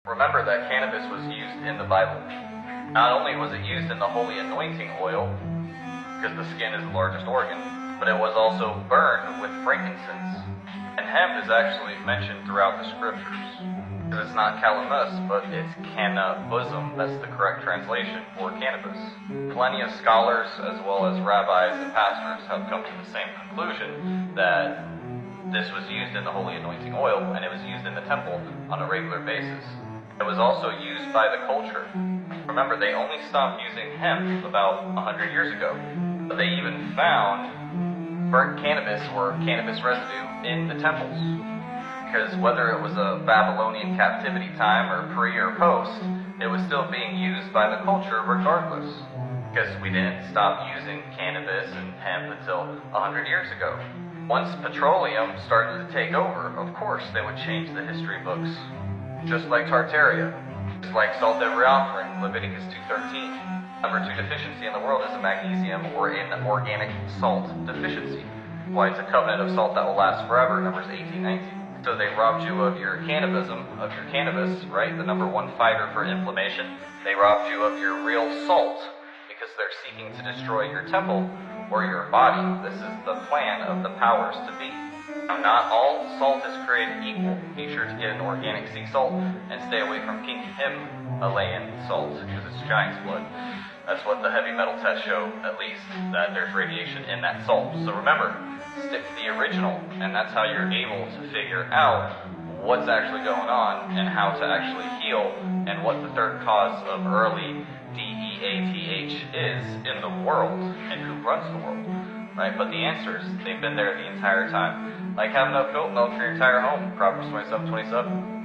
Remember that cannabis was used in the Bible. Not only was it used in the holy anointing oil, because the skin is the largest organ, but it was also burned with frankincense. And hemp is actually mentioned throughout the scriptures. Because it's not calamus, but it's cannabusum. That's the correct translation for cannabis. Plenty of scholars, as well as rabbis and pastors, have come to the same conclusion that this was used in the holy anointing oil, and it was used in the temple on a regular basis. It was also used by the culture. Remember, they only stopped using hemp about 100 years ago. But they even found burnt cannabis or cannabis residue in the temples. Because whether it was a Babylonian captivity time or pre or post, it was still being used by the culture regardless. Because we didn't stop using cannabis and hemp until 100 years ago. Once petroleum started to take over, of course they would change the history books. Just like Tartaria, just like salt every offering, Leviticus 2:13. Number 2 deficiency in the world is a magnesium or an organic salt deficiency. Why it's a covenant of salt that will last forever, Numbers 18:19. So they robbed you of your cannabism, of your cannabis, right? The number one fighter for inflammation. They robbed you of your real salt because they're seeking to destroy your temple or your body. This is the plan of the powers to be. Now, not all salt is created equal. Be sure to get an organic sea salt and stay away from pink Himalayan salt because it's giant's blood. That's what the heavy metal tests show, at least, that there's radiation in that salt. So remember, stick to the original, and that's how you're able to figure out what's actually going on and how to actually heal and what the third cause of early DEATH is in the world and who runs the world. Right? But the answers, they've been there the entire time. Like having enough goat milk for your entire home. Proverbs 27:27.